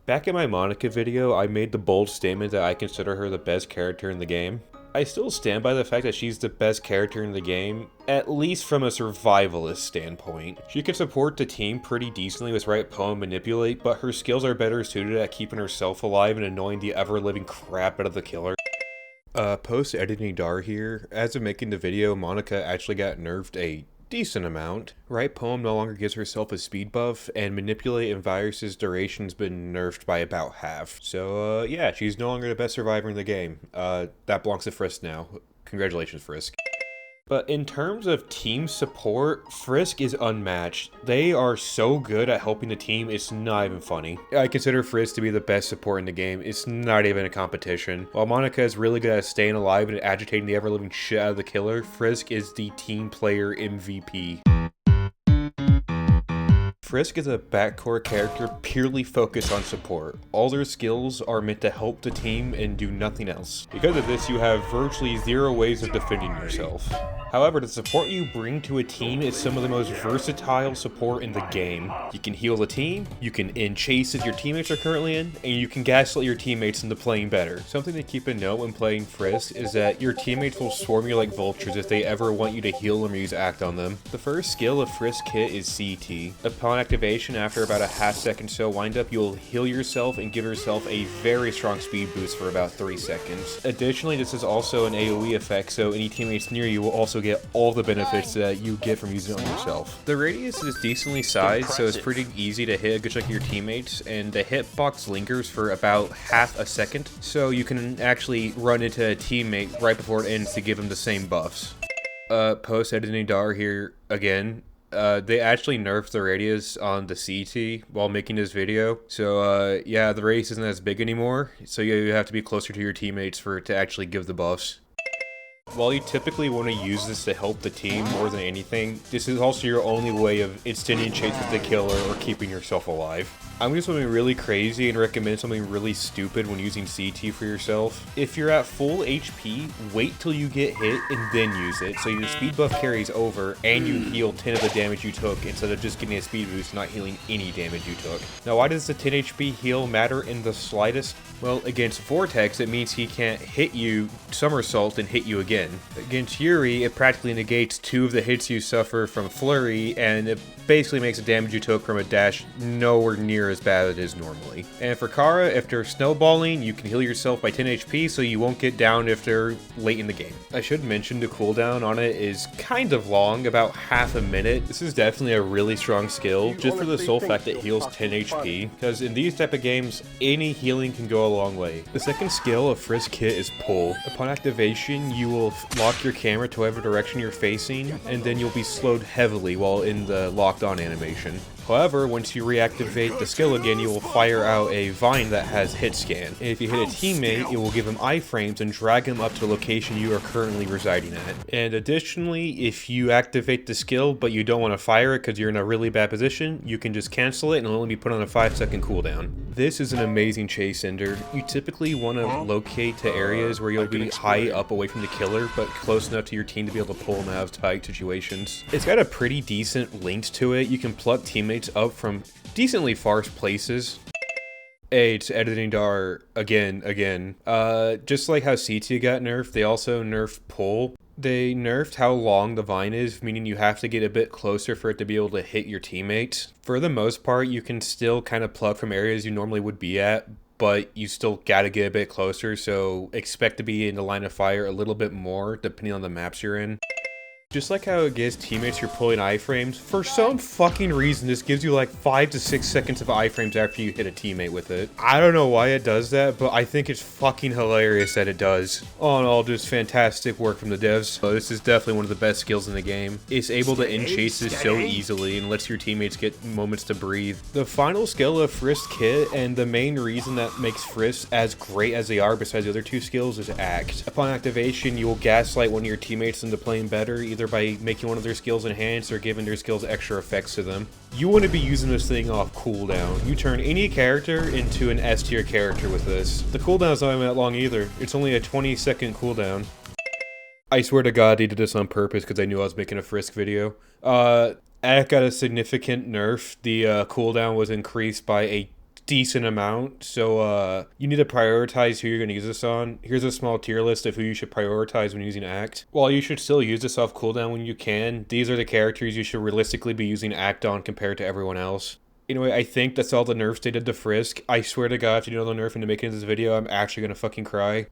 Back in my Monica video, I made the bold statement that I consider her the best character in the game. I still stand by the fact that she's the best character in the game, at least from a survivalist standpoint. She can support the team pretty decently with right poem manipulate, but her skills are better suited at keeping herself alive and annoying the ever-living crap out of the killer. Post-editing Dar here, as of making the video, Monica actually got nerfed a decent amount. Right poem no longer gives herself a speed buff, and manipulate and virus's duration's been nerfed by about half. So yeah, she's no longer the best survivor in the game. That belongs to Frisk now. Congratulations, Frisk. But in terms of team support, Frisk is unmatched. They are so good at helping the team, it's not even funny. I consider Frisk to be the best support in the game. It's not even a competition. While Monica is really good at staying alive and agitating the ever-living shit out of the killer, Frisk is the team player MVP. Frisk is a backcourt character purely focused on support. All their skills are meant to help the team and do nothing else. Because of this, you have virtually zero ways of defending yourself. However, the support you bring to a team is some of the most versatile support in the game. You can heal the team, you can end chases your teammates are currently in, and you can gaslight your teammates into playing better. Something to keep in note when playing Frisk is that your teammates will swarm you like vultures if they ever want you to heal them or use act on them. The first skill of Frisk kit is CT. Upon activation, after about a half second so windup, you'll heal yourself and give yourself a very strong speed boost for about 3 seconds. Additionally, this is also an AoE effect, so any teammates near you will also get all the benefits that you get from using it on yourself. The radius is decently sized, so it's pretty easy to hit a good chunk of your teammates, and the hitbox lingers for about half a second, so you can actually run into a teammate right before it ends to give them the same buffs. Post-editing Dar here again. They actually nerfed the radius on the CT while making this video. So yeah, the radius isn't as big anymore. So you have to be closer to your teammates for it to actually give the buffs. While you typically want to use this to help the team more than anything, this is also your only way of extending chase with the killer or keeping yourself alive. I'm going to do something really crazy and recommend something really stupid when using CT for yourself. If you're at full HP, wait till you get hit and then use it, so your speed buff carries over and you heal 10 of the damage you took instead of just getting a speed boost and not healing any damage you took. Now, why does the 10 HP heal matter in the slightest? Well, against Vortex, it means he can't hit you, somersault, and hit you again. Against Yuri, it practically negates 2 of the hits you suffer from Flurry, and it basically makes the damage you took from a dash nowhere near as bad as it is normally. And for Kara, if they're snowballing, you can heal yourself by 10 HP so you won't get down if they're late in the game. I should mention the cooldown on it is kind of long, about half a minute. This is definitely a really strong skill, just for the sole fact that it heals 10 HP, because in these type of games, any healing can go a long way. The second skill of Frisk kit is pull. Upon activation, you will lock your camera to whatever direction you're facing, and then you'll be slowed heavily while in the locked on animation. However, once you reactivate the skill again, you will fire out a vine that has hit scan. And if you hit a teammate, it will give him iframes and drag him up to the location you are currently residing at. And additionally, if you activate the skill but you don't want to fire it because you're in a really bad position, you can just cancel it and it'll only be put on a 5-second cooldown. This is an amazing chase ender. You typically want to locate to areas where you'll be high up away from the killer, but close enough to your team to be able to pull them out of tight situations. It's got a pretty decent length to it. You can pluck teammates up from decently far places. Hey, it's editing Dar again. Just like how CT got nerfed, they also nerfed pull. They nerfed how long the vine is, meaning you have to get a bit closer for it to be able to hit your teammates. For the most part, you can still kind of pluck from areas you normally would be at, but you still gotta get a bit closer, so expect to be in the line of fire a little bit more depending on the maps you're in. Just like how it gives teammates you're pulling iframes, for some fucking reason this gives you like 5 to 6 seconds of iframes after you hit a teammate with it. I don't know why it does that, but I think it's fucking hilarious that it does. All in all, just fantastic work from the devs. So this is definitely one of the best skills in the game. It's able to end chases so easily and lets your teammates get moments to breathe. The final skill of Frisk kit, and the main reason that makes Frisk as great as they are besides the other 2 skills, is Act. Upon activation, you will gaslight one of your teammates into playing better, either by making one of their skills enhanced or giving their skills extra effects to them. You want to be using this thing off cooldown. You turn any character into an S tier character with this. The cooldown's not even that long either. It's only a 20-second cooldown. I swear to God they did this on purpose because I knew I was making a Frisk video. Act got a significant nerf. The cooldown was increased by a decent amount, so you need to prioritize who you're going to use this on. Here's a small tier list of who you should prioritize when using Act. While you should still use this off cooldown when you can, these are the characters you should realistically be using Act on compared to everyone else. Anyway, I think that's all the nerfs they did to Frisk. I swear to God, if you do know the nerf into making this video, I'm actually gonna fucking cry.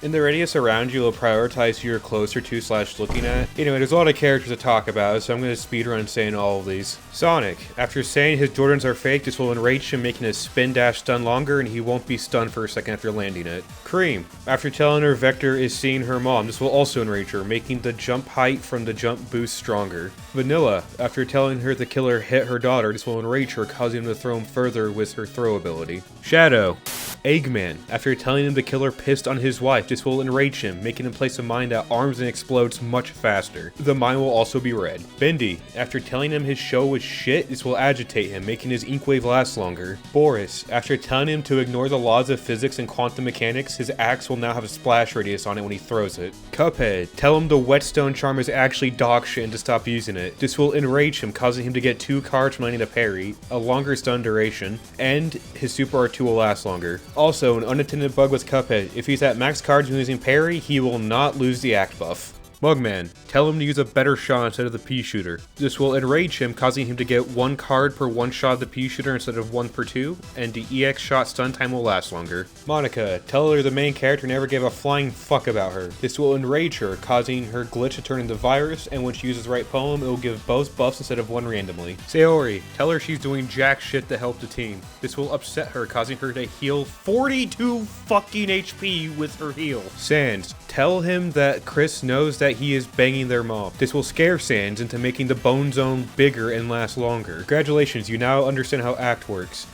In the radius around you, will prioritize who you're closer to / looking at. Anyway, there's a lot of characters to talk about, so I'm going to speedrun saying all of these. Sonic. After saying his Jordans are fake, this will enrage him, making his spin dash stun longer, and he won't be stunned for a second after landing it. Cream. After telling her Vector is seeing her mom, this will also enrage her, making the jump height from the jump boost stronger. Vanilla. After telling her the killer hit her daughter, this will enrage her, causing him to throw him further with her throw ability. Shadow. Eggman. After telling him the killer pissed on his wife, this will enrage him, making him place a mine that arms and explodes much faster. The mine will also be red. Bendy. After telling him his show was shit, this will agitate him, making his ink wave last longer. Boris. After telling him to ignore the laws of physics and quantum mechanics, his axe will now have a splash radius on it when he throws it. Cuphead. Tell him the whetstone charm is actually dog shit and to stop using it. This will enrage him, causing him to get 2 cards from landing a parry, a longer stun duration, and his super R2 will last longer. Also, an unintended bug with Cuphead. If he's at max cards and using parry, he will not lose the act buff. Mugman. Tell him to use a better shot instead of the pea shooter. This will enrage him, causing him to get 1 card per 1 shot of the pea shooter instead of 1 per 2, and the EX shot stun time will last longer. Monica. Tell her the main character never gave a flying fuck about her. This will enrage her, causing her glitch to turn into virus, and when she uses right poem, it will give both buffs instead of 1 randomly. Sayori. Tell her she's doing jack shit to help the team. This will upset her, causing her to heal 42 fucking HP with her heal. Sans. Tell him that Chris knows that he is banging their mom. This will scare Sans into making the bone zone bigger and last longer. Congratulations, you now understand how Act works.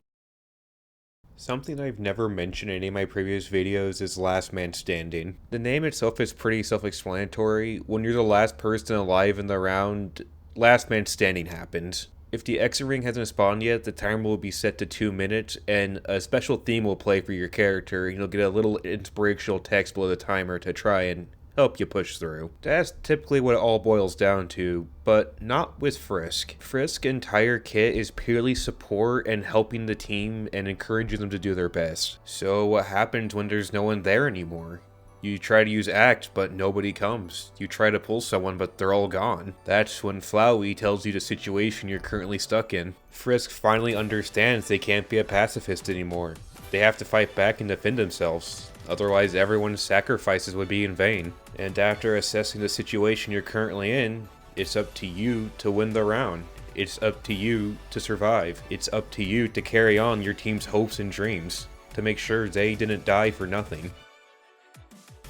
Something I've never mentioned in any of my previous videos is Last Man Standing. The name itself is pretty self-explanatory. When you're the last person alive in the round, Last Man Standing happens. If the exit ring hasn't spawned yet, the timer will be set to 2 minutes, and a special theme will play for your character, and you'll get a little inspirational text below the timer to try and help you push through. That's typically what it all boils down to, but not with Frisk. Frisk's entire kit is purely support and helping the team and encouraging them to do their best. So what happens when there's no one there anymore? You try to use Act, but nobody comes. You try to pull someone, but they're all gone. That's when Flowey tells you the situation you're currently stuck in. Frisk finally understands they can't be a pacifist anymore. They have to fight back and defend themselves. Otherwise, everyone's sacrifices would be in vain. And after assessing the situation you're currently in, it's up to you to win the round. It's up to you to survive. It's up to you to carry on your team's hopes and dreams, to make sure they didn't die for nothing.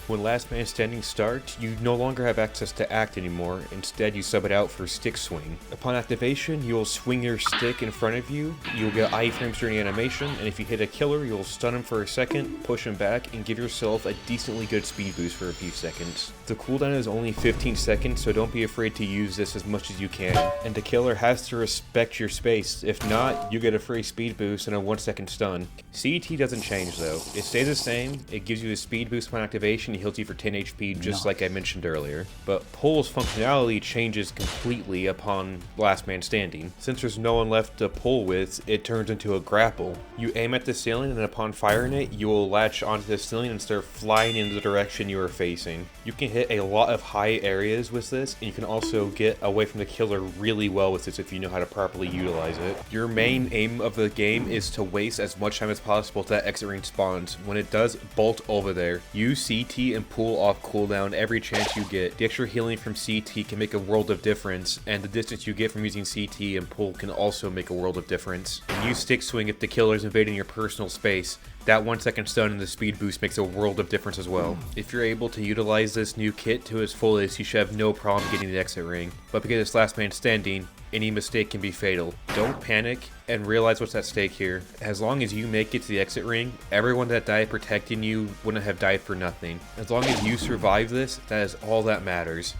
When Last Man Standing starts, you no longer have access to Act anymore, instead you sub it out for Stick Swing. Upon activation, you will swing your stick in front of you, you'll get iframes during the animation, and if you hit a killer, you'll stun him for a second, push him back, and give yourself a decently good speed boost for a few seconds. The cooldown is only 15 seconds, so don't be afraid to use this as much as you can, and the killer has to respect your space. If not, you get a free speed boost and a 1-second stun. CT doesn't change though. It stays the same, it gives you a speed boost upon activation, heals you for 10 HP just like I mentioned earlier. But Pull's functionality changes completely upon Last Man Standing. Since there's no one left to pull with, it turns into a grapple. You aim at the ceiling and upon firing it, you will latch onto the ceiling and start flying in the direction you are facing. You can hit a lot of high areas with this, and you can also get away from the killer really well with this if you know how to properly utilize it. Your main aim of the game is to waste as much time as possible till that exit ring spawns. When it does, bolt over there. Use CT and pull off cooldown every chance you get. The extra healing from CT can make a world of difference, and the distance you get from using CT and pull can also make a world of difference. And use Stick Swing if the killer is invading your personal space. That 1-second stun and the speed boost makes a world of difference as well. If you're able to utilize this new kit to its fullest, you should have no problem getting the exit ring. But because it's Last Man Standing, any mistake can be fatal. Don't panic and realize what's at stake here. As long as you make it to the exit ring, everyone that died protecting you wouldn't have died for nothing. As long as you survive this, that is all that matters.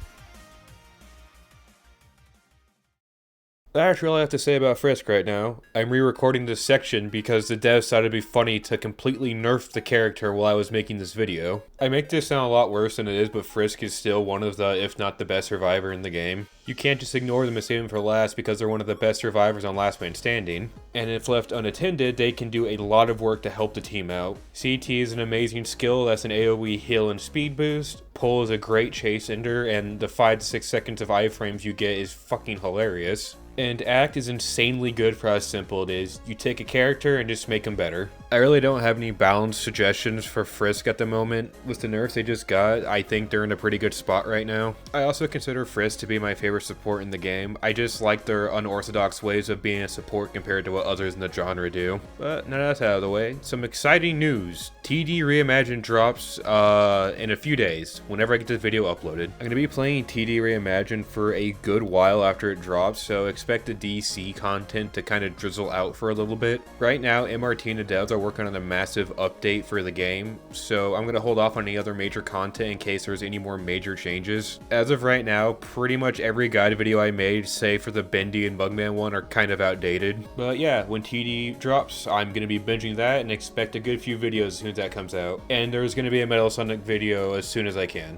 That's all I have to say about Frisk right now. I'm re-recording this section because the devs thought it'd be funny to completely nerf the character while I was making this video. I make this sound a lot worse than it is, but Frisk is still one of the, if not the best survivor in the game. You can't just ignore them and save them for last because they're one of the best survivors on Last Man Standing. And if left unattended, they can do a lot of work to help the team out. CT is an amazing skill that's an AoE heal and speed boost. Pull is a great chase ender, and the 5 to 6 seconds of iframes you get is fucking hilarious. And Act is insanely good for how simple it is. You take a character and just make them better. I really don't have any balanced suggestions for Frisk at the moment. With the nerfs they just got, I think they're in a pretty good spot right now. I also consider Frisk to be my favorite support in the game. I just like their unorthodox ways of being a support compared to what others in the genre do. But now that's out of the way, some exciting news. TD Reimagined drops in a few days, whenever I get this video uploaded. I'm going to be playing TD Reimagined for a good while after it drops, so expect the DC content to kind of drizzle out for a little bit. Right now, MRT and the devs are working on a massive update for the game, so I'm going to hold off on any other major content in case there's any more major changes. As of right now, pretty much every guide video I made, save for the Bendy and Bugman one, are kind of outdated. But yeah, when TD drops, I'm going to be binging that and expect a good few videos as soon as that comes out. And there's going to be a Metal Sonic video as soon as I can.